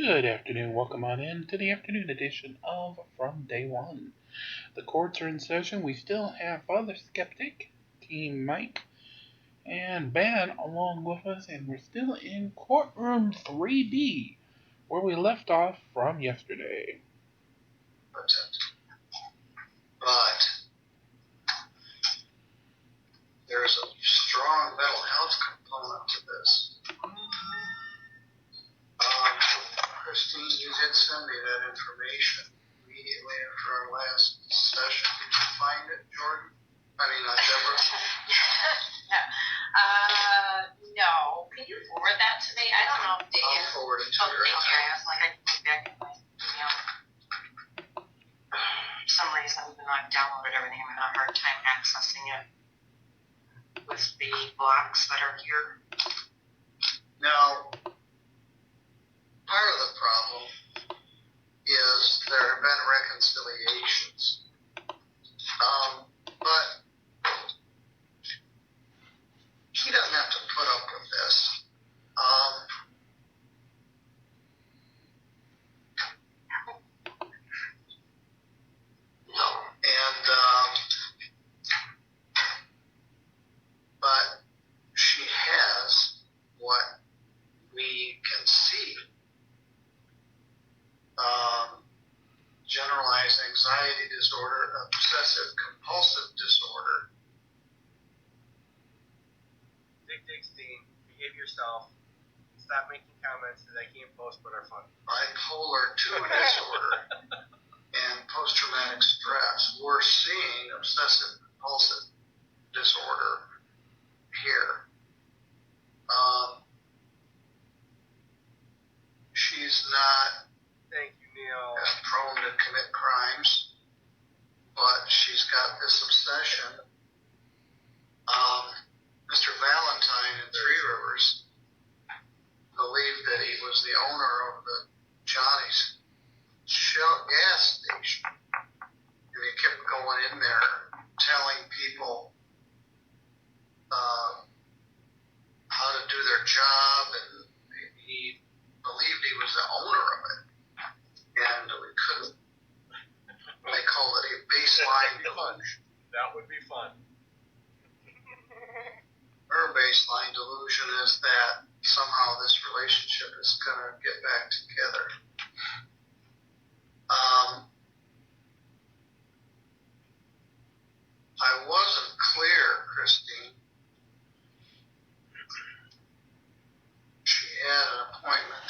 Good afternoon. Welcome on in to the afternoon edition of From Day One. The courts are in session. We still have Father Skeptic, Team Mike, and Ben along with us, and we're still in courtroom 3B, where we left off from yesterday. But there's a strong mental health component to this. Christine, you did send me that information immediately after our last session. Did you find it, Jordan? Deborah? No. Can you forward that to me? I don't know if Dave. I'll forward it to you. Thank you. I was like, I can get back in my email. For some reason, even though I've downloaded everything, I'm having a hard time accessing it with the blocks that are here. Now, part of the problem is there have been reconciliations. But he doesn't have to put up with this. But she has what we can see. Generalized anxiety disorder, obsessive compulsive disorder. Dick, behave yourself. Stop making comments that I can't post but are funny. Bipolar 2 disorder and post-traumatic stress. We're seeing obsessive compulsive disorder here. She's not Thank you, Neil. prone to commit crimes, but she's got this obsession. Mr. Valentine in Three Rivers believed that he was the owner of the Johnny's gas station, and he kept going in there telling people how to do their job, and he believed he was the owner of it, and we couldn't. They called it a baseline delusion. That would be fun. Her baseline delusion is that somehow this relationship is going to get back together. I wasn't clear, Christine. She had an appointment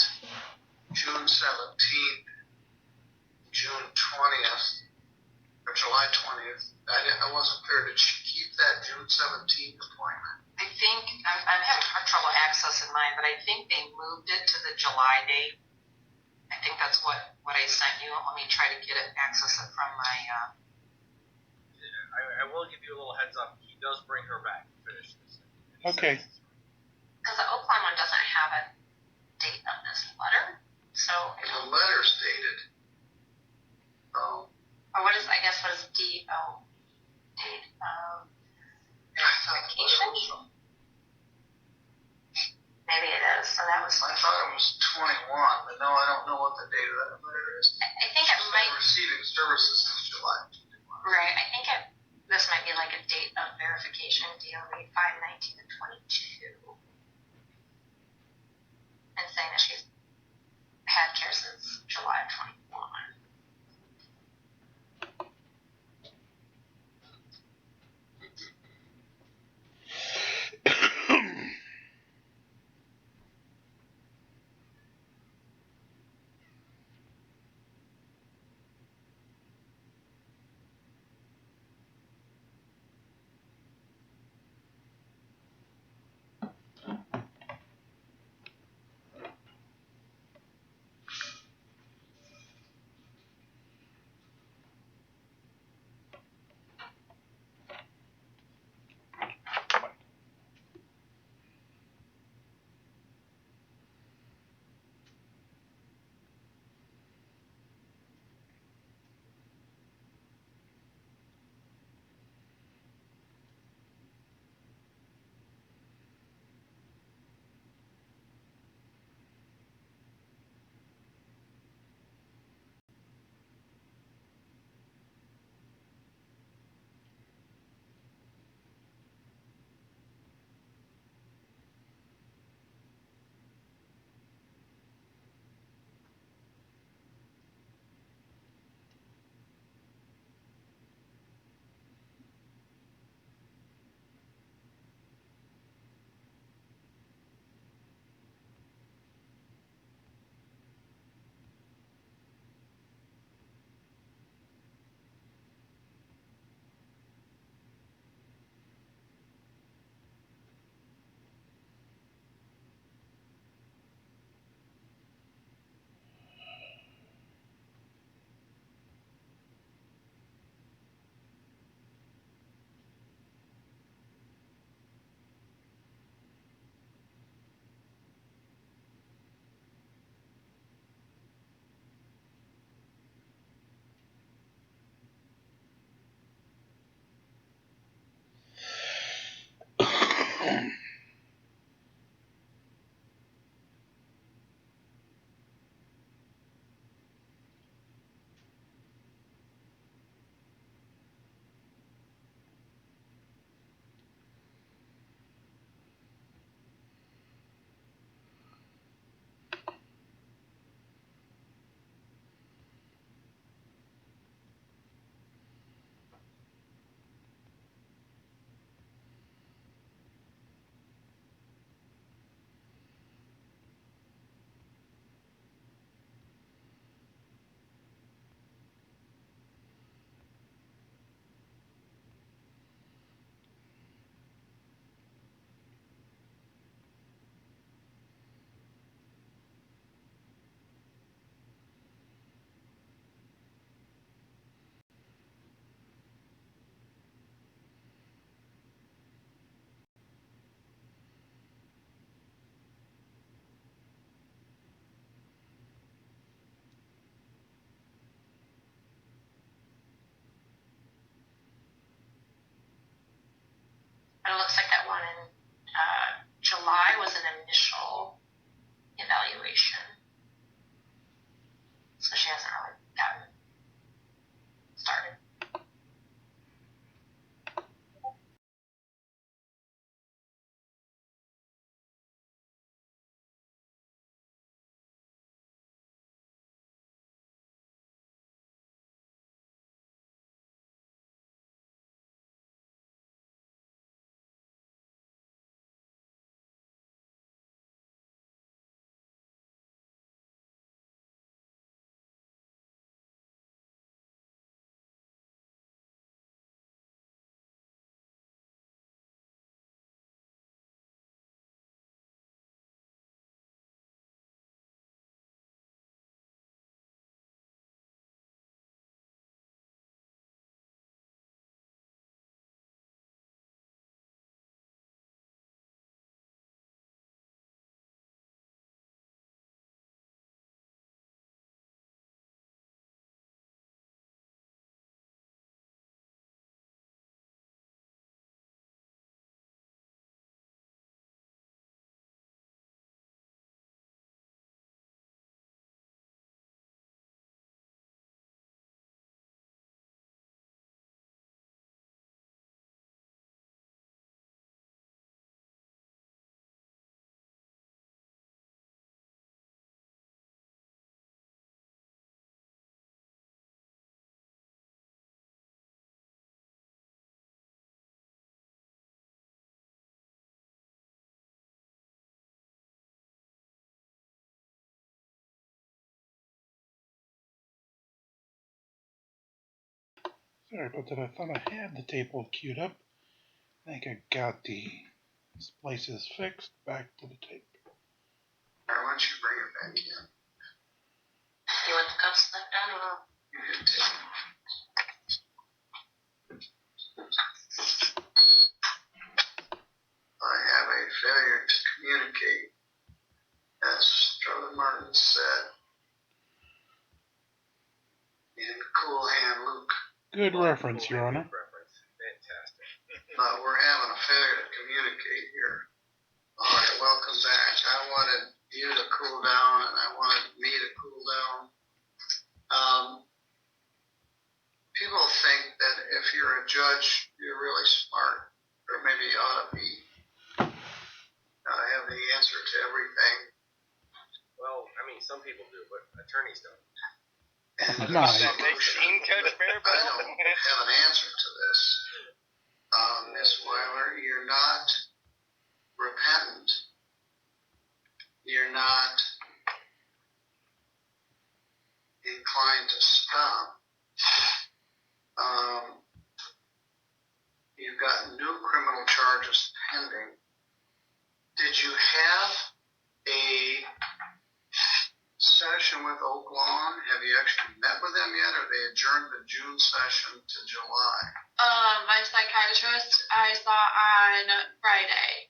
June 17th, June 20th, or July 20th. I wasn't clear. Did she keep that June 17th appointment? I think, I'm having trouble accessing mine, but I think they moved it to the July date. I think that's what I sent you. Let me try to access it from my, I will give you a little heads up. He does bring her back to finish this. Okay. Because the Oakland one doesn't have a date on this letter, so. The letter's dated. Oh. Or what is D-O? Date of verification? Maybe it is. So that was. I thought it was 21, but no, I don't know what the date of that letter is. I think it might. Receiving services since July. Right. I think this might be like a date of verification, DO 5/19 of 22. And saying that she's had care since July of 21. Sorry about that. I thought I had the table queued up. I think I got the splices fixed. Back to the tape. Why don't you bring it back in? You want the cups left down or no? You can take I have a failure to communicate, as Charlie Martin said in Cool Hand Luke. Good reference, Your Honor. Reference. Fantastic. But we're having a failure to communicate here. All right, welcome back. I wanted you to cool down, and I wanted me to cool down. People think that if you're a judge, you're really smart, or maybe you ought to be. Have the answer to everything. Well, I mean, some people do, but attorneys don't. And Nice. I don't have an answer to this. Miss Weiler, you're not repentant. You're not inclined to stop. You've got new criminal charges pending. Did you have a session with Oak Lawn? Have you actually met with them yet, or they adjourned the June session to July? My psychiatrist I saw on Friday.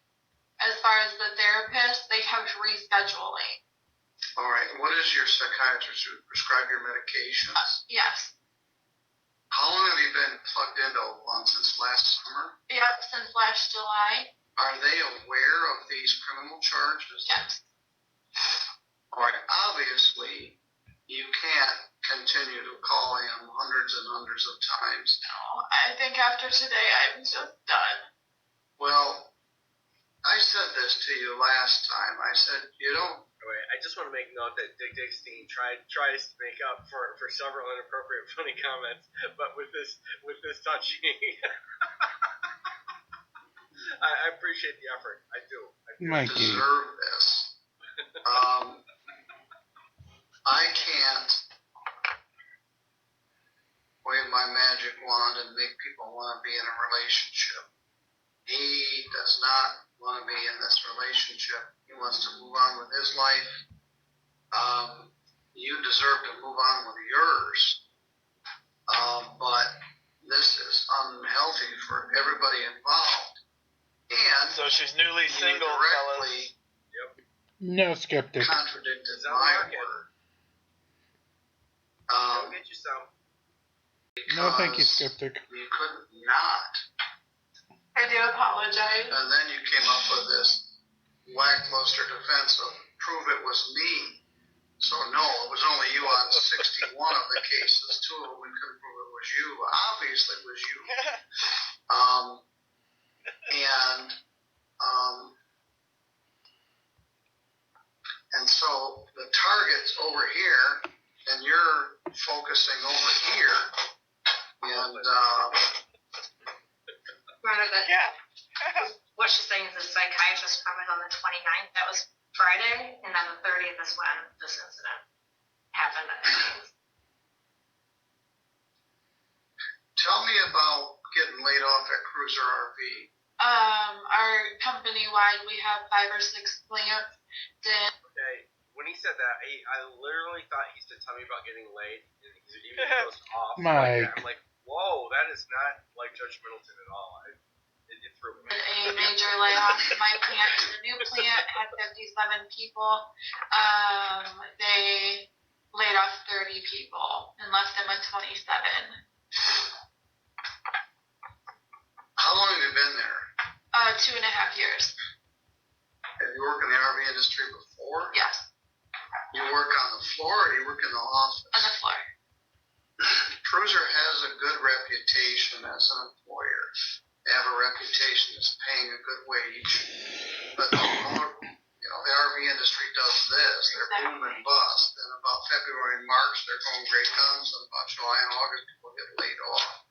As far as the therapist, they kept rescheduling. All right. What is your psychiatrist who prescribe your medications? Yes. How long have you been plugged into Oak Lawn? Since last summer? Yep, since last July. Are they aware of these criminal charges? Yes. All right. Obviously, you can't continue to call him hundreds and hundreds of times. No, I think after today I'm just done. Well, I said this to you last time. I said, you don't. Anyway, I just want to make note that Dick Dickstein tries to make up for several inappropriate funny comments, but with this touching. I appreciate the effort. I do. Mikey. Deserve this. I can't wave my magic wand and make people want to be in a relationship. He does not want to be in this relationship. He wants to move on with his life. You deserve to move on with yours. But this is unhealthy for everybody involved. And so she's newly single, directly No, Skeptic. contradicted my word. Go get you some. No, thank you, Because Skeptic. you could not. I do apologize. And then you came up with this lackluster defense of prove it was me. So no, it was only you on 61 of the cases. 2 of them we couldn't prove it was you. Obviously it was you. And so the target's over here, and you're focusing over here. And Yeah. What she's saying is the psychiatrist appointment on the 29th. That was Friday, and then the 30th is when this incident happened. tell me about getting laid off at Cruiser RV. Our company-wide, we have 5 or 6 plants. Okay, when he said that, I literally thought he said tell me about getting laid, and he goes off like Mike. that. I'm like, whoa, that is not like Judge Middleton at all. It threw me. A major layoff. My plant, the new plant, had 57 people. They laid off 30 people and left them with 27. How long have you been there? 2.5 years. Have you worked in the RV industry before? Yes, You work on the floor or you work in the office? on the floor. Cruiser has a good reputation as an employer. They have a reputation as paying a good wage. But the RV industry does this. They're boom and bust. And about February and March, they're going great guns. And about July and August, people get laid off.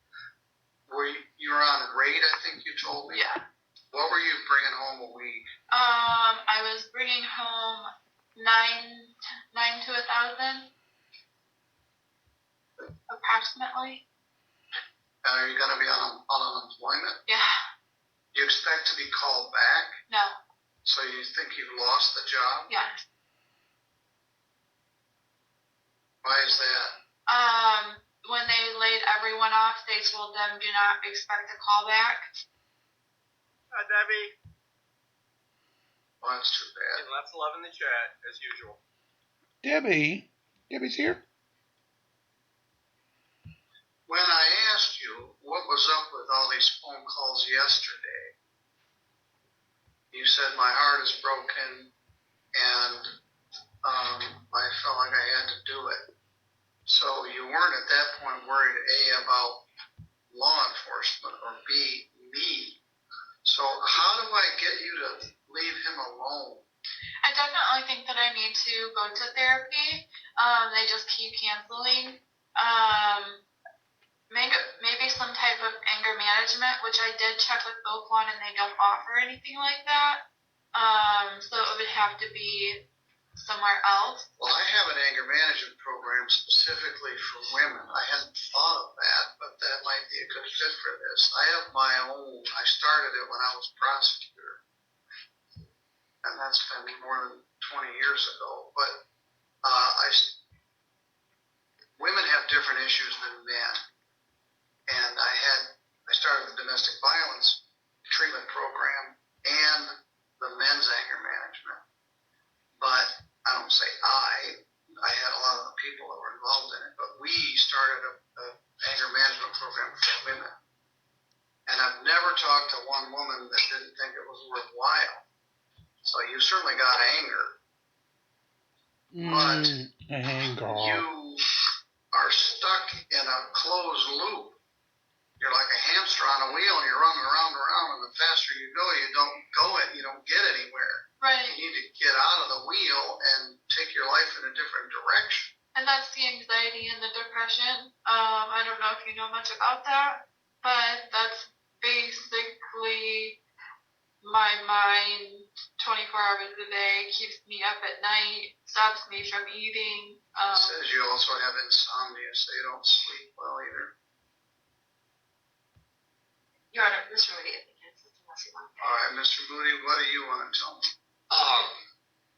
You were on rate, I think you told me? Yeah. What were you bringing home a week? I was bringing home 9 to 1,000, approximately. And are you going to be on unemployment? Yeah. Do you expect to be called back? No. So you think you've lost the job? Yeah. Why is that? When they laid everyone off, they told them do not expect a call back. Debbie. Well, that's too bad. And lots of love in the chat, as usual. Debbie's here. When I asked you what was up with all these phone calls yesterday, you said my heart is broken and I felt like I had to do it. So you weren't at that point worried, A, about law enforcement, or B, me. So how do I get you to leave him alone? I definitely think that I need to go to therapy. They just keep canceling. Maybe some type of anger management, which I did check with Oaklawn and they don't offer anything like that. So it would have to be somewhere else. Well, I have an anger management program specifically for women. I hadn't thought of that, but that might be a good fit for this. I have my own. I started it when I was prosecutor, and that's been more than 20 years ago. But women have different issues than men, and I started the domestic violence treatment program and the men's anger management. But I don't say I had a lot of the people that were involved in it, but we started a anger management program for women. And I've never talked to one woman that didn't think it was worthwhile. So you certainly got anger. But you are stuck in a closed loop. You're like a hamster on a wheel and you're running around and around, and the faster you go, you don't get anywhere. Right. You need to get out of the wheel and take your life in a different direction. And that's the anxiety and the depression. I don't know if you know much about that, but that's basically my mind 24 hours a day, keeps me up at night, stops me from eating. It says you also have insomnia, so you don't sleep well either. Your Honor, Mr. Moody, I think it's unless you want to. All right, Mr. Moody, what do you want to tell me?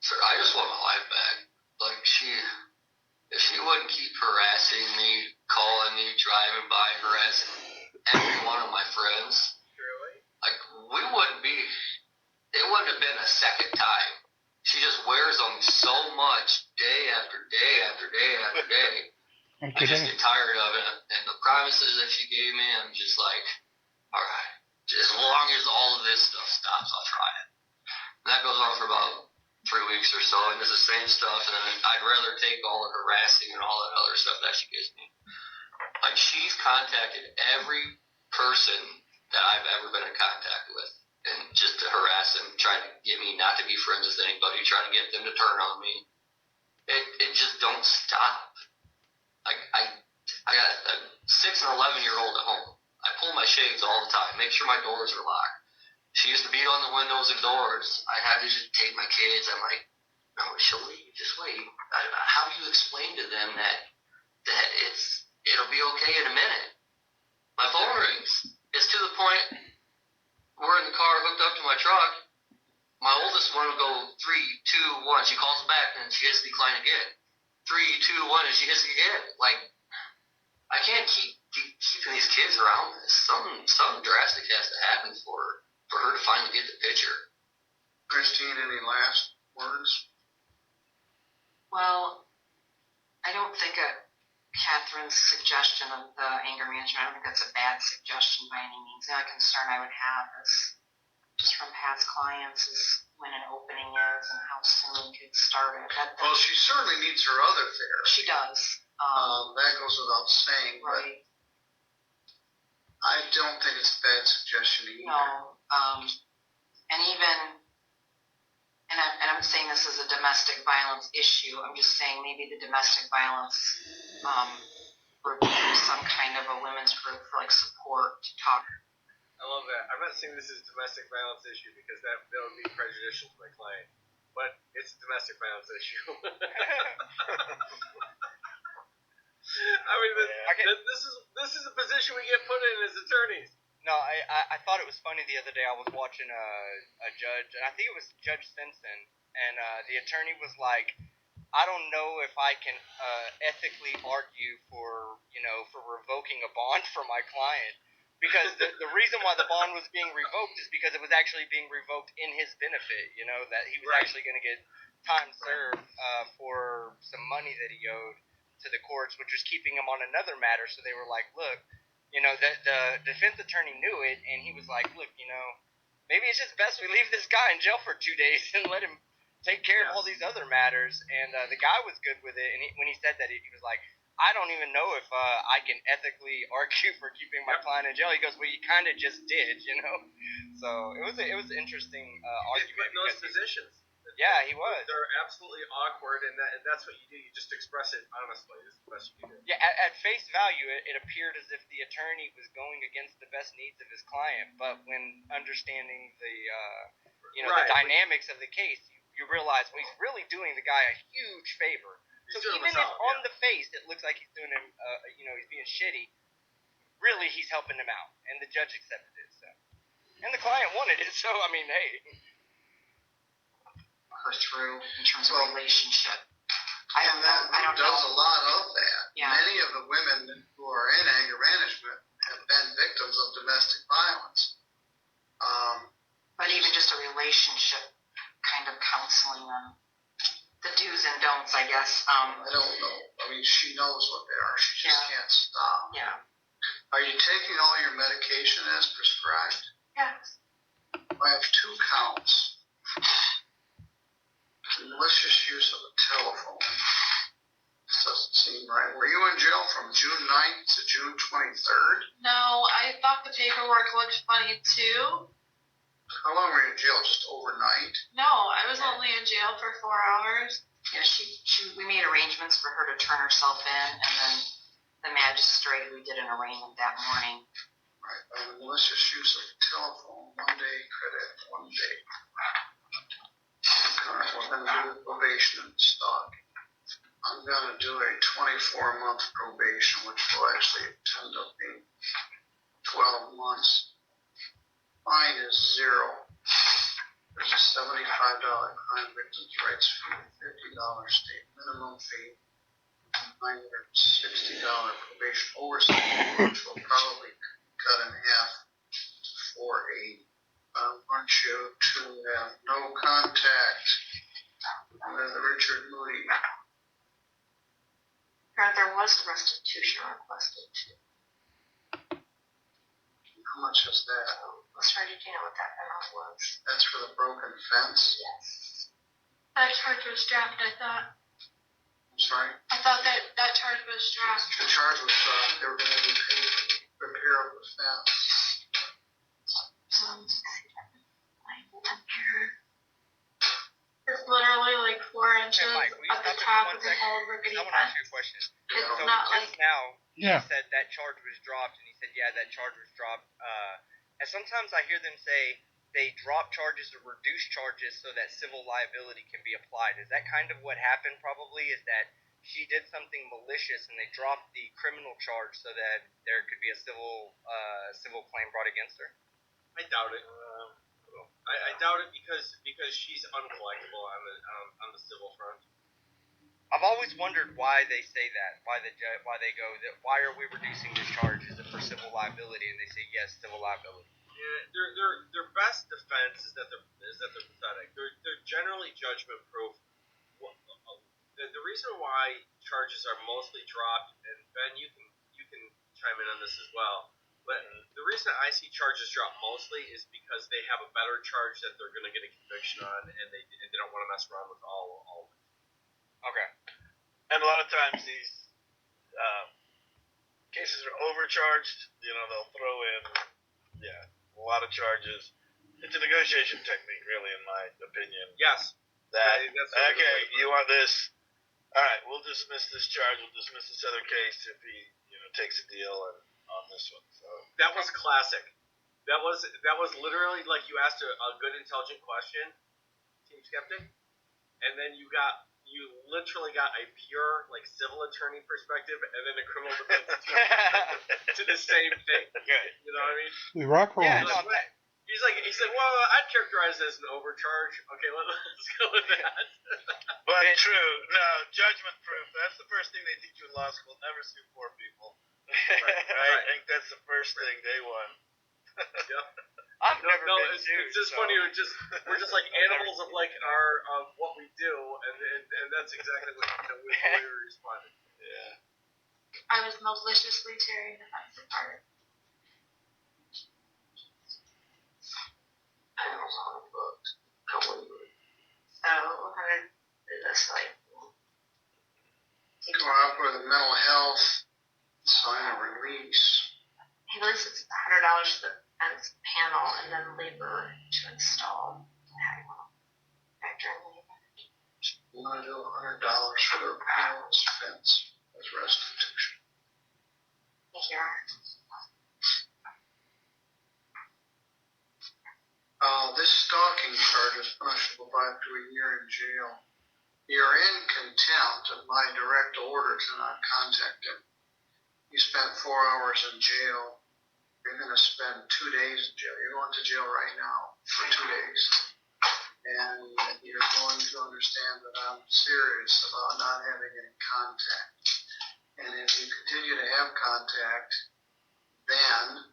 Sir, I just want my life back. Like, if she wouldn't keep harassing me, calling me, driving by, harassing every one of my friends, like, it wouldn't have been a second time. She just wears them so much, day after day after day after day. I just get tired of it. And the promises that she gave me, I'm just like, all right, as long as all of this stuff stops, I'll try it. And that goes on for about 3 weeks or so, and it's the same stuff, and then I'd rather take all the harassing and all that other stuff that she gives me. Like, she's contacted every person that I've ever been in contact with, and just to harass them, trying to get me not to be friends with anybody, trying to get them to turn on me. It just don't stop. Like, I got a 6 and 11-year-old at home. I pull my shades all the time, make sure my doors are locked. She used to beat on the windows and doors. I had to just take my kids. I'm like, no, she'll leave. Just wait. How do you explain to them that it'll be okay in a minute? My phone rings. It's to the point we're in the car hooked up to my truck. My oldest one will go 3, 2, 1. She calls back and she hits decline again. 3, 2, 1, and she hits again. Like, I can't keep keeping these kids around this. Something drastic has to happen for her to finally get the picture. Christine, any last words? Well, I don't think Catherine's suggestion of the anger management, I don't think that's a bad suggestion by any means. The only concern I would have is just from past clients is when an opening is and how soon it gets started. Well, she certainly needs her other therapy. She does. That goes without saying, right. But I don't think it's a bad suggestion either. No. And even, and I'm saying this is a domestic violence issue, I'm just saying maybe the domestic violence review, some kind of a women's group for like support to talk. I love that. I'm not saying this is a domestic violence issue because that would be prejudicial to my client, but it's a domestic violence issue. I mean, this is a position we get put in as attorneys. No, I thought it was funny the other day. I was watching a judge, and I think it was Judge Simpson, and the attorney was like, I don't know if I can ethically argue for revoking a bond for my client, because the reason why the bond was being revoked is because it was actually being revoked in his benefit. That he was actually going to get time served for some money that he owed to the courts, which was keeping him on another matter. So they were like, look, the defense attorney knew it, and he was like, look, maybe it's just best we leave this guy in jail for 2 days and let him take care of all these other matters. And the guy was good with it, and when he said that, he was like, I don't even know if I can ethically argue for keeping my client in jail. He goes, well, you kind of just did, So it was an interesting argument. In those positions. Yeah, he was. They're absolutely awkward, and that's what you do. You just express it honestly. Is the best you can do. Yeah, at face value, it appeared as if the attorney was going against the best needs of his client, but when understanding the the dynamics of the case, you realize, well, he's really doing the guy a huge favor. So even if on the face it looks like he's doing him, he's being shitty, really he's helping him out, and the judge accepted it. So, and the client wanted it. So I mean, hey. Her through in terms of relationship. I don't know. Does a lot of that. Yeah. Many of the women who are in anger management have been victims of domestic violence. But even just a relationship kind of counseling them. The do's and don'ts, I guess. I don't know. I mean, she knows what they are. She just can't stop. Yeah. Are you taking all your medication as prescribed? Yes. I have 2 counts. Malicious use of a telephone. This doesn't seem right. Were you in jail from June 9th to June 23rd? No, I thought the paperwork looked funny too. How long were you in jail? Just overnight? No, I was only in jail for 4 hours. Yeah, we made arrangements for her to turn herself in, and then the magistrate, we did an arraignment that morning. Right, by the malicious use of a telephone, 1 day credit, 1 day. We're going to do the probation and stock. I'm going to do a 24-month probation, which will actually end up being 12 months. Fine is 0. There's a $75 crime victims' rights fee, $50 state minimum fee, $960 probation oversight fee, which will probably cut in half to $480. I want you to have no contact with Richard Moody. There was a restitution requested too. How much is that? Sorry, did you know what that amount was? That's for the broken fence? Yes. That charge was dropped, I thought. I'm sorry? I thought that charge was dropped. The charge was dropped. They were going to be paid for the repair of the fence. It's literally like 4 inches Mike, at the top with an old rickety I want to ask you a fence. question. It's So not just like now, Yeah. he said that charge was dropped, and he said, yeah, that charge was dropped. And sometimes I hear them say they drop charges or reduce charges so that civil liability can be applied. Is that kind of what happened probably, is that she did something malicious and they dropped the criminal charge so that there could be a civil claim brought against her? I doubt it. I doubt it because she's uncollectible on the civil front. I've always wondered why they say that. Why they go that? Why are we reducing this charge? Is it for civil liability? And they say yes, civil liability. Yeah, their best defense is that they're pathetic. They're generally judgment proof. The reason why charges are mostly dropped, and Ben, you can chime in on this as well. But the reason I see charges drop mostly is because they have a better charge that they're going to get a conviction on, and they don't want to mess around with all of it. Okay. And a lot of times these cases are overcharged. They'll throw in, a lot of charges. It's a negotiation technique, really, in my opinion. Yes. That's okay, you want this? All right, we'll dismiss this charge. We'll dismiss this other case if he, takes a deal on this one. So that was classic. That was literally like you asked a good, intelligent question, Team Skeptic, and then you got you literally got a pure like civil attorney perspective and then a criminal defense attorney perspective to the same thing. Good. You know what I mean? We rock rolls. Yeah, no, He said, well, I'd characterize it as an overcharge. Okay, let's go with that. But true. No, judgment proof. That's the first thing they teach you in law school. Never sue poor people. Right? I think that's the first thing day one. Yep. I've never been it's sued. just so. funny. We're just like animals of like our of what we do, and that's exactly what we were responding. Yeah. I was maliciously tearing the fence apart. $100. How will you? So 100 is this like Go out with a mental health, sign a release. at least it's $100 for the fence panel and then labor to install. How do you want to factor in labor? You want to do $100 for the panel's fence as restitution. Here. This stalking charge is punishable by up to a year in jail. You're in contempt of my direct order to not contact him. You spent 4 hours in jail. You're going to spend 2 days in jail. You're going to jail right now for 2 days. And you're going to understand that I'm serious about not having any contact. And if you continue to have contact, then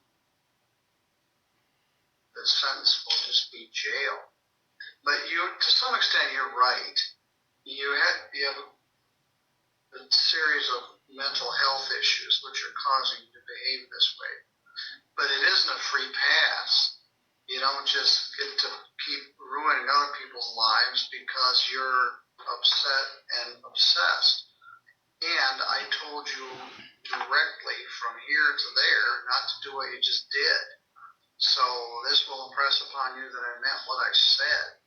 the sentence will just be jail. But you, to some extent, you're right. You have a series of mental health issues which are causing you to behave this way. But it isn't a free pass. You don't just get to keep ruining other people's lives because you're upset and obsessed. And I told you directly from here to there not to do what you just did. So this will impress upon you that I meant what I said.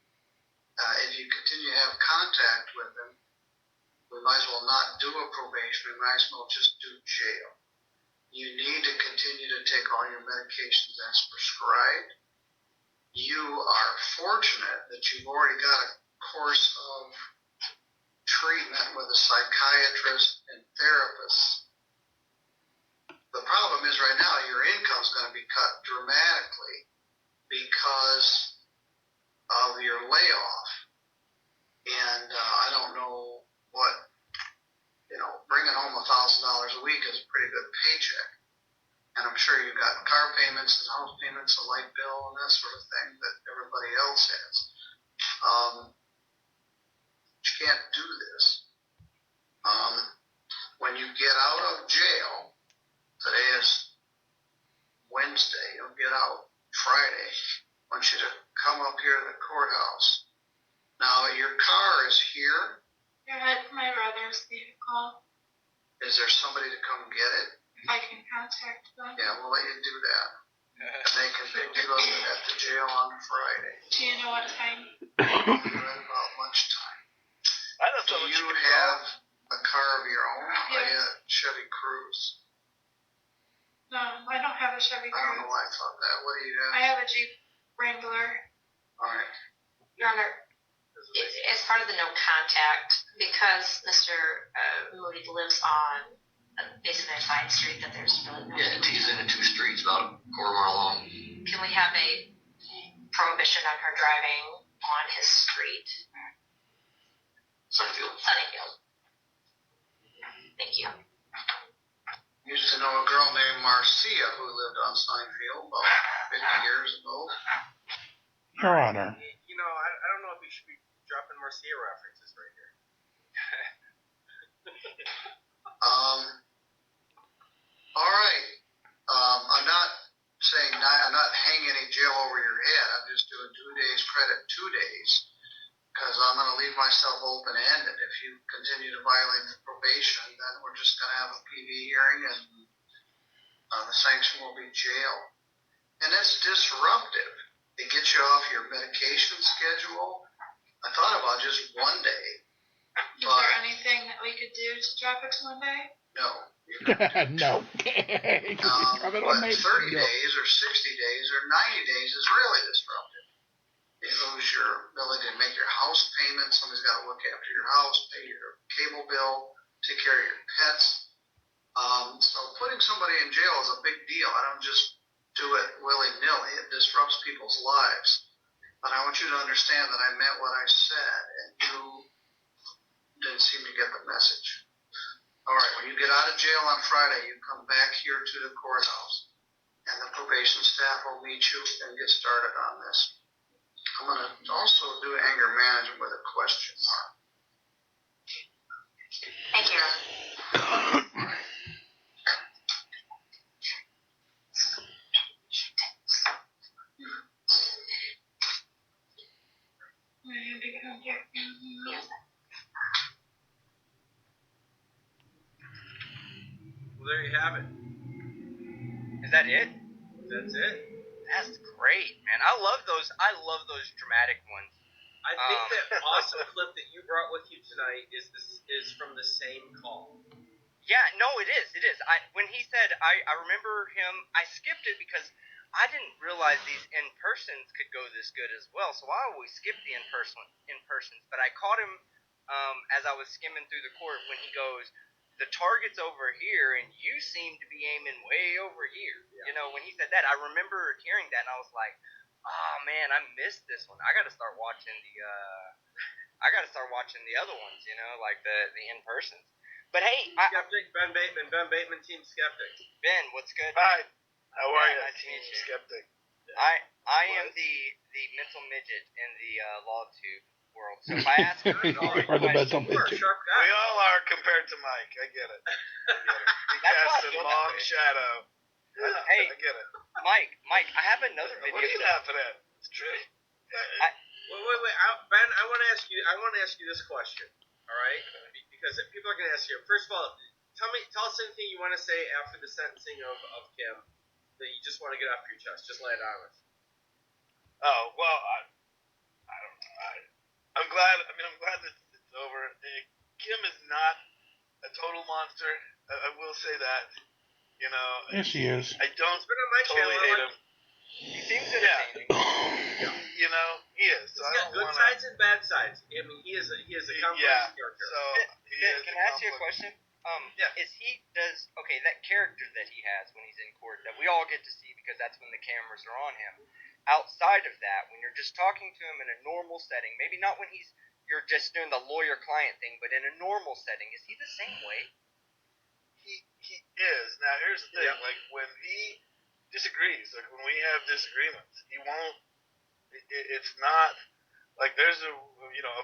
If you continue to have contact with him, we might as well not do a probation. We might as well just do jail. You need to continue to take all your medications as prescribed. You are fortunate that you've already got a course of treatment with a psychiatrist and therapist. The problem is right now your income is going to be cut dramatically because of your layoff. And I don't know what, bringing home $1,000 a week is a pretty good paycheck. And I'm sure you've got car payments and house payments, a light bill, and that sort of thing that everybody else has. You can't do this. When you get out of jail, today is Wednesday, you'll get out Friday. I want you to come up here to the courthouse. Now, your car is here. Yeah, it's my brother's vehicle. Is there somebody to come get it? I can contact them. Yeah, we'll let you do that. And they can pick you up at the jail on Friday. Do you know what time? Right about lunchtime. I know Do someone you should have a car of your own? Yes. A Chevy Cruze? No, I don't have a Chevy I don't know Cruze. why I thought that. What do you have? I have a Jeep Wrangler. All right. Your Honor, as part of the no contact, because Mr. Moody lives on basically a side street that there's really no. Yeah, he's into 2 streets, about a quarter mile long. Can we have a prohibition on her driving on his street? Sunfield. Sunnyfield. Thank you. Used to know a girl named Marcia who lived on Steinfield about 50 years ago. Your Honor. I don't know if we should be dropping Marcia references right here. All right. I'm not hanging any jail over your head. I'm just doing 2 days credit, 2 days, because I'm going to leave myself open-ended. If you continue to violate the probation, then we're just going to have a PV hearing, and the sanction will be jail. And it's disruptive. It gets you off your medication schedule. I thought about just 1 day. Is there anything that we could do to drop it to one day? No. No. But 30 days or 60 days or 90 days is really disruptive. You lose your ability to make your house payment. Somebody's got to look after your house, pay your cable bill, take care of your pets. So putting somebody in jail is a big deal. I don't just do it willy-nilly. It disrupts people's lives. But I want you to understand that I meant what I said, and you didn't seem to get the message. All right, when you get out of jail on Friday, you come back here to the courthouse, and the probation staff will meet you and get started on this. I'm going to also do anger management with a question mark. Thank you. Well, there you have it. Is that it? That's it. That's great, man. I love those dramatic ones. I think that awesome clip that you brought with you tonight is from the same call. Yeah, no, it is. When he said, I remember him. I skipped it because I didn't realize these in-persons could go this good as well. So I always skip the in-persons. But I caught him as I was skimming through the court when he goes, "The target's over here, and you seem to be aiming way over here." Yeah. You know, when he said that, I remember hearing that, and I was like, "Oh man, I missed this one. I got to start watching the other ones. You know, like the in-persons." But hey, Skeptic, Ben Bateman, Team Skeptic. Ben, what's good? Hi. How are you? Nice to meet you. Skeptic. I am the mental midget in the law tube world. So if I ask you Or the mental midget. Sharp guy. We all are compared to Mike. I get it. He That's casts why I a feel that long way. shadow. Hey, I get it. Mike, I have another video. What are you laughing at? It's true. Wait. Ben, I want to ask you this question. All right, because people are going to ask you. First of all, tell us anything you want to say after the sentencing of Kim that you just want to get off your chest. Just lay it on us. Oh well, I don't know. I'm glad that it's over. Kim is not a total monster. I will say that. You know. Yes, she is. I don't He's been on my totally channel. hate him. He seems entertaining. You know, he is. He's got good sides and bad sides. I mean, he is a complex character. So Ben, can I ask you a question? That character that he has when he's in court that we all get to see because that's when the cameras are on him. Outside of that, when you're just talking to him in a normal setting, maybe not when you're just doing the lawyer-client thing, but in a normal setting, is he the same way? He is. Now here's the thing, like when he disagrees, like when we have disagreements, he won't it's not like there's a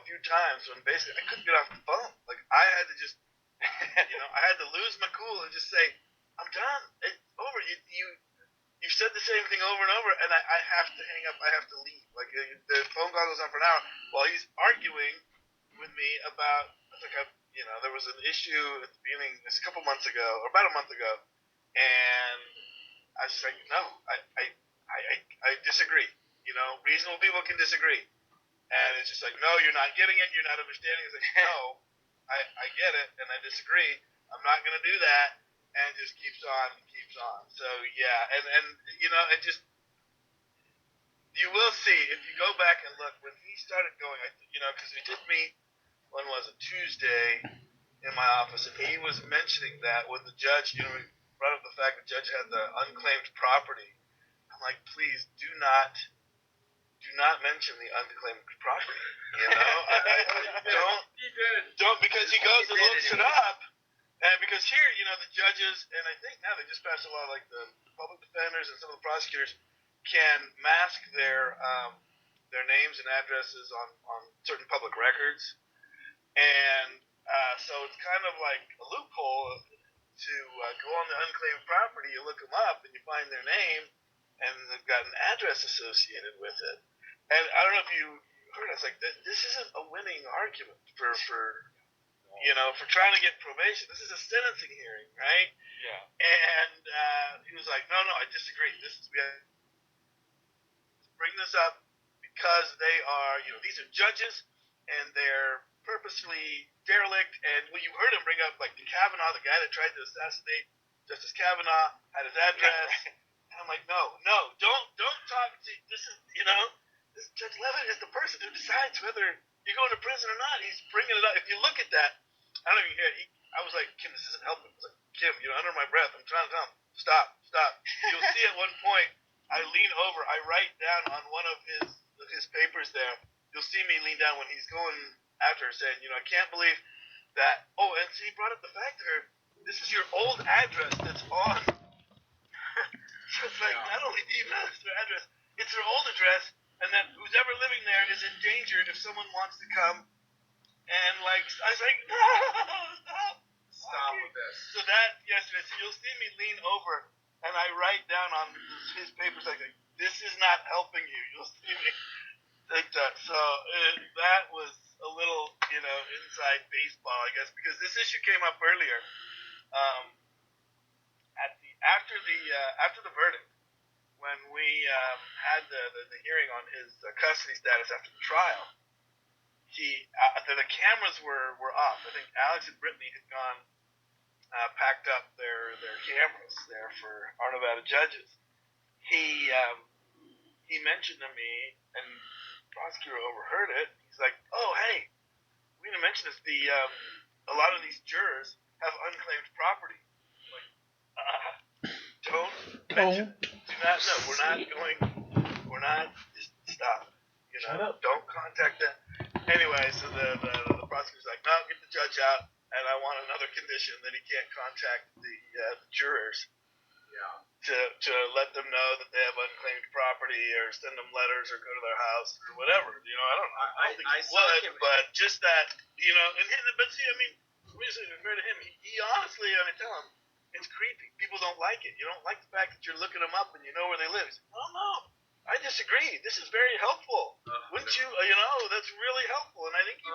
few times when basically I couldn't get off the phone. Like I had to just I had to lose my cool and just say, I'm done. It's over. You've said the same thing over and over, and I have to hang up. I have to leave. Like the phone call goes on for an hour while he's arguing with me about. There was an issue at the beginning. It's a couple months ago, or about a month ago, and I was just like, no, I disagree. Reasonable people can disagree, and it's just like, no, you're not getting it. You're not understanding. It's like, no, I get it, and I disagree. I'm not gonna do that. And it just keeps on and keeps on. So yeah, and it just you will see if you go back and look when he started going, because we did meet. When was it? Tuesday in my office, and he was mentioning that when the judge, we brought up the fact the judge had the unclaimed property. I'm like, please do not mention the unclaimed property. Don't because he goes and looks it up. And because here, the judges, and I think now they just passed a law like the public defenders and some of the prosecutors can mask their names and addresses on certain public records. And so it's kind of like a loophole to go on the unclaimed property, you look them up, and you find their name, and they've got an address associated with it. And I don't know if you heard, it's like, this isn't a winning argument for trying to get probation. This is a sentencing hearing, right? Yeah. And he was like, no, I disagree. We have to bring this up because they are, these are judges, and they're purposely derelict. And when you heard him bring up, like, the Kavanaugh, the guy that tried to assassinate Justice Kavanaugh, had his address. And I'm like, no, don't talk to, this is, this Judge Levitt is the person who decides whether you're going to prison or not. He's bringing it up. If you look at that, I don't even hear it. I was like, Kim, this isn't helping. I was like, Kim, under my breath, I'm trying to tell him, stop. You'll see at one point, I lean over, I write down on one of his papers there. You'll see me lean down when he's going after her, saying, I can't believe that. Oh, and so he brought up the fact to her, this is your old address that's on. So it's like, not only do you know it's their address, it's their old address, and that who's ever living there is endangered if someone wants to come. And I was like, no, Stop with this. So that yesterday, so you'll see me lean over, and I write down on his papers like, this is not helping you. You'll see me like that. So that was a little, inside baseball, I guess, because this issue came up earlier. After the verdict, when we had the hearing on his custody status after the trial, the cameras were off. I think Alex and Brittany had gone packed up their cameras there for our Nevada judges. He mentioned to me, and the prosecutor overheard it. He's like, "Oh, hey, we didn't mention this. A lot of these jurors have unclaimed property. Like, don't mention. Do not. No, we're not. Just stop. Shut up. Don't contact them." Anyway, so the prosecutor's like, "No, get the judge out, and I want another condition that he can't contact the jurors." To let them know that they have unclaimed property, or send them letters, or go to their house, or whatever. I don't know. I don't think he would, but just that, but see, reason fair to him, he honestly, I tell him, it's creepy. People don't like it. You don't like the fact that you're looking them up and you know where they live. He's like, "Oh, no, I disagree. This is very helpful. Wouldn't you, that's really helpful." And I think he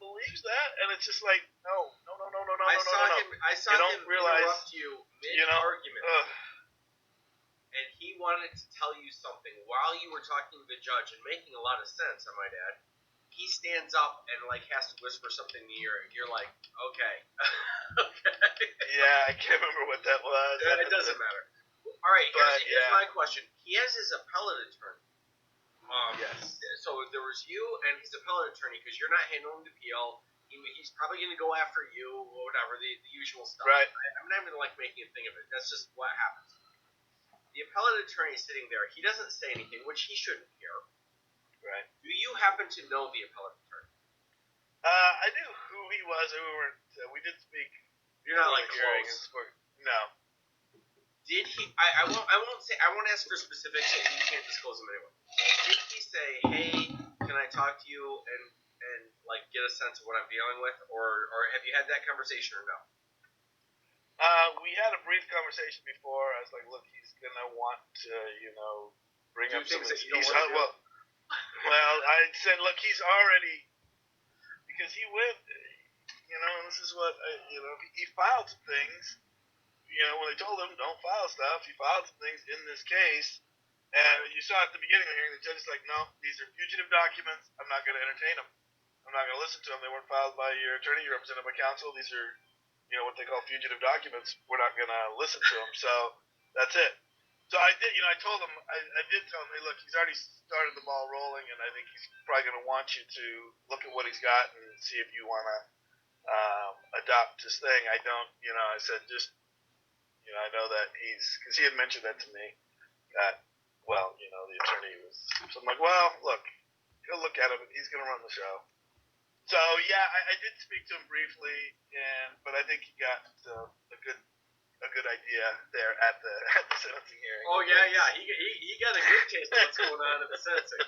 believes that, and it's just like, no. I saw him interrupt you mid-argument, and he wanted to tell you something while you were talking to the judge, and making a lot of sense, I might add. He stands up and has to whisper something in your ear, and you're like, okay. Okay. Yeah, I can't remember what that was. It doesn't matter. All right, here's my question. He has his appellate attorney. Yes. So there was you and his appellate attorney, because you're not handling the appeal. He's probably going to go after you, or whatever, the usual stuff. Right. I'm not even making a thing of it. That's just what happens. The appellate attorney is sitting there. He doesn't say anything, which he shouldn't hear. Right. Do you happen to know the appellate attorney? I knew who he was. We did speak. You're not close. No. Did he? I won't say. I won't ask for specifics, and you can't disclose them anyway. Did he say, "Hey, can I talk to you and get a sense of what I'm dealing with," or have you had that conversation or no? We had a brief conversation before. I was like, "Look, he's gonna want to, bring up some." Well, I said, "Look, he's already, because he went, this is what, he filed some things. When they told him don't file stuff, he filed some things in this case, and you saw at the beginning of the hearing, the judge is like, no, these are fugitive documents. I'm not going to entertain them. I'm not going to listen to them. They weren't filed by your attorney. You're represented by counsel. These are, what they call fugitive documents. We're not going to listen to them. So that's it." So I did, I told him, I did tell him, "Hey, look, he's already started the ball rolling, and I think he's probably going to want you to look at what he's got and see if you want to adopt his thing." I don't, I said, just, I know that because he had mentioned that to me, that, the attorney was, so I'm like, well, look, he'll look at him, and he's going to run the show. So, yeah, I did speak to him briefly, but I think he got a good idea there at the sentencing hearing. Oh yeah, he got a good taste of what's going on at the sentencing.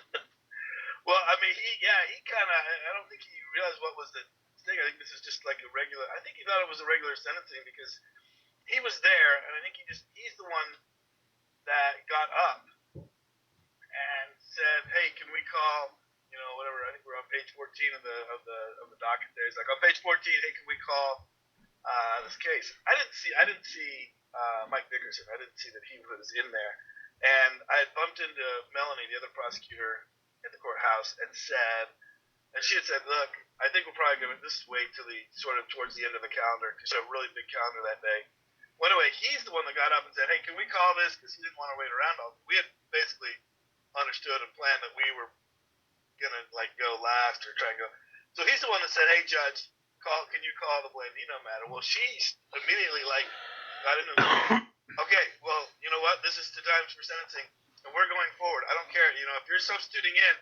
Well, he kind of, I don't think he realized what was the stake. I think this is just like I think he thought it was a regular sentencing because he was there, and I think he's the one that got up and said, "Hey, can we call, whatever?" I think we're on page 14 of the docket there. He's like, "On page 14, hey, can we call this case?" I didn't see Mike Dickerson. I didn't see that he was in there, and I had bumped into Melanie, the other prosecutor at the courthouse, and she had said, "Look, I think we're probably going to just wait till towards the end of the calendar, because we have a really big calendar that day." Well, anyway, he's the one that got up and said, "Hey, can we call this?" Because he didn't want to wait around all. We had basically understood and planned that we were gonna like go last or try and go. So he's the one that said, "Hey, Judge, can you call the Blandino matter?" Well, she immediately like got into the okay. Well, you know what? This is the times for sentencing, and we're going forward. I don't care. You know, if you're substituting in,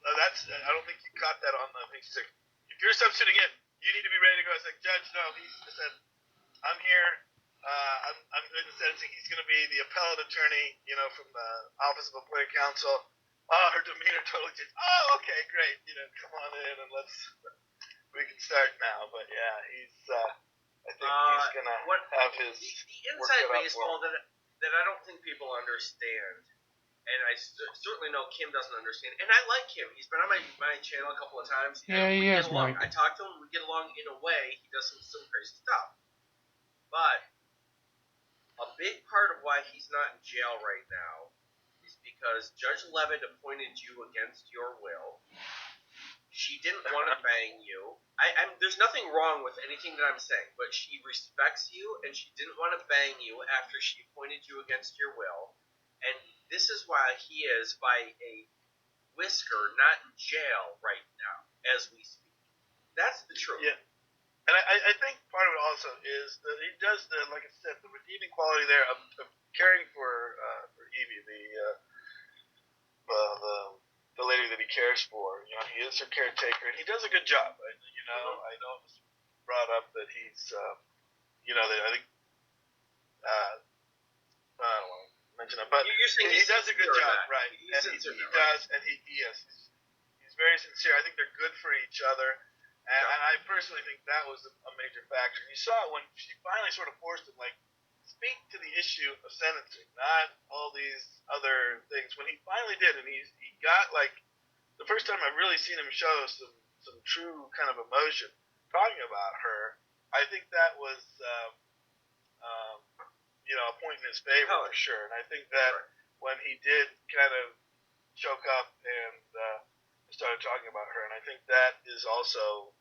I don't think you caught that on the thing. She's like, if you're substituting in, you need to be ready to go. I was like, Judge, no. He said, I'm here. I'm doing the sentencing. He's going to be the appellate attorney, you know, from the Office of Appointed Counsel. Oh, her demeanor totally changed. Oh, okay, great. You know, come on in and we can start now. But yeah, I think he's going to have his the inside baseball that I don't think people understand. And I certainly know Kim doesn't understand. And I like Kim. He's been on my channel a couple of times. Yeah, he is, Mike. I talk to him. We get along in a way. He does some crazy stuff. But a big part of why he's not in jail right now is because Judge Levitt appointed you against your will. She didn't want to bang you. There's nothing wrong with anything that I'm saying, but she respects you, and she didn't want to bang you after she appointed you against your will. And this is why he is, by a whisker, not in jail right now, as we speak. That's the truth. Yeah. And I think part of it also is that he does like I said, the redeeming quality there of caring for Evie, the lady that he cares for. You know, he is her caretaker, and he does a good job. You know, I know it was brought up that he's, you know, I think, I don't want to mention that, but he does a good job, right? He does, and he's very sincere. I think they're good for each other. And I personally think that was a major factor. You saw it when she finally sort of forced him, like, speak to the issue of sentencing, not all these other things. When he finally did, and he got, like, the first time I've really seen him show some true kind of emotion talking about her, I think that was, you know, a point in his favor for sure. And I think that when he did kind of choke up and started talking about her, and I think that is also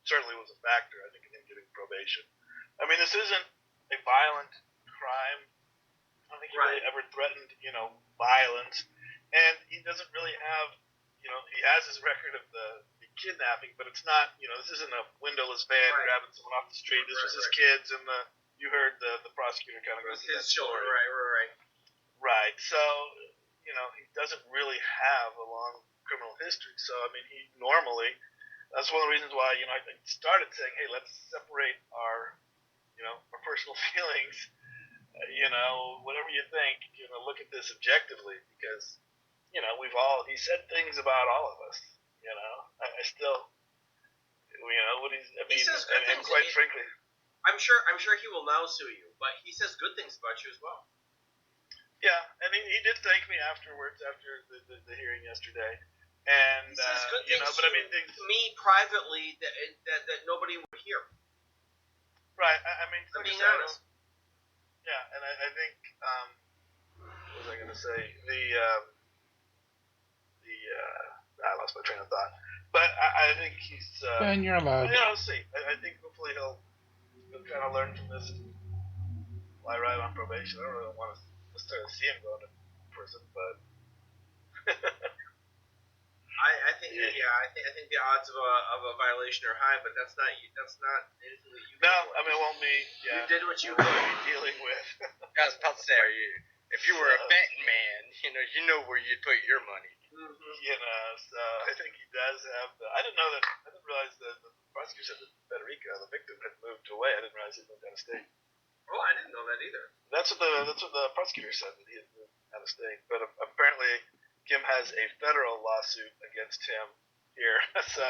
certainly was a factor, I think, in him getting probation. I mean, this isn't a violent crime. I don't think he really ever threatened, you know, violence, and he doesn't really have, you know, he has his record of the kidnapping, but it's not, you know, this isn't a windowless van grabbing someone off the street. This was his kids, and you heard the prosecutor kind of go through that story. Right. So, you know, he doesn't really have a long criminal history. So, I mean, he normally, that's one of the reasons why, you know, I started saying, hey, let's separate our, you know, our personal feelings, you know, whatever you think, you know, look at this objectively, because, you know, he said things about all of us, you know. I still, you know, what he says good things, and quite frankly, I'm sure he will now sue you, but he says good things about you as well. Yeah, and he did thank me afterwards, after the hearing yesterday. And, he says good things, you know, but I mean, to me privately that nobody would hear. Right, I mean, I'm being honest. Yeah, and I think, what was I going to say? I lost my train of thought. But I think he's, Ben, you're allowed. You know, we'll see. I think hopefully he'll kind of learn from this and fly right on probation. I don't really want to necessarily see him going to prison, but I think I think the odds of a violation are high, but that's not anything that you. No, I mean it won't be. Yeah, you did what you were dealing with. I was about to say, if you were a betting man, you know where you'd put your money. Mm-hmm. You know, so I think he does have. I didn't realize that the prosecutor said that Federica, the victim, had moved away. I didn't realize he moved out of state. Oh, I didn't know that either. That's what the prosecutor said, that he had moved out of state. But apparently, Kim has a federal lawsuit against him here, so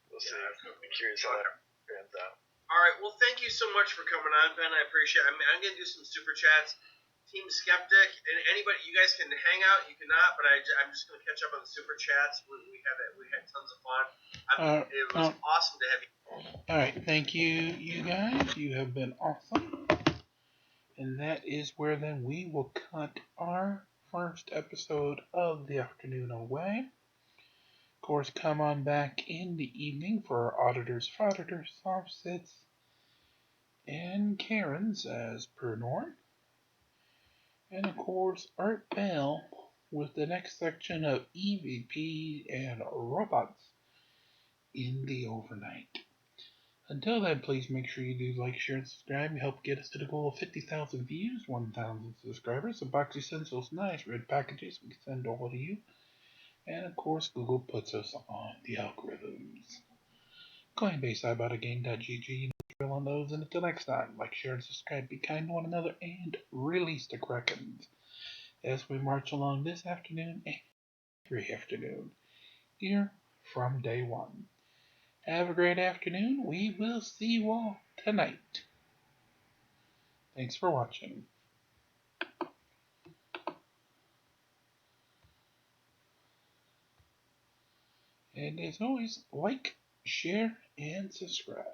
we'll see. I'll be curious how that pans out. All right. Well, thank you so much for coming on, Ben. I appreciate it. I'm going to do some super chats. Team Skeptic, and anybody, you guys can hang out, you cannot, but I'm just going to catch up on the super chats. We had tons of fun. It was awesome to have you. All right, thank you, you guys. You have been awesome. And that is where then we will cut our first episode of the afternoon away. Of course, come on back in the evening for our auditors, frauditors, soft sits, and Karens as per norm. And of course, Art Bell with the next section of EVP and robots in the overnight. Until then, please make sure you do like, share, and subscribe. You help get us to the goal of 50,000 views, 1,000 subscribers. So Boxy sends those nice red packages we can send all to you. And of course, Google puts us on the algorithms. Coinbase, Ibotta, Game.gg, drill on those. And until next time, like, share, and subscribe. Be kind to one another and release the Krakens as we march along this afternoon and every afternoon here from day one. Have a great afternoon. We will see you all tonight. Thanks for watching. And as always, like, share, and subscribe.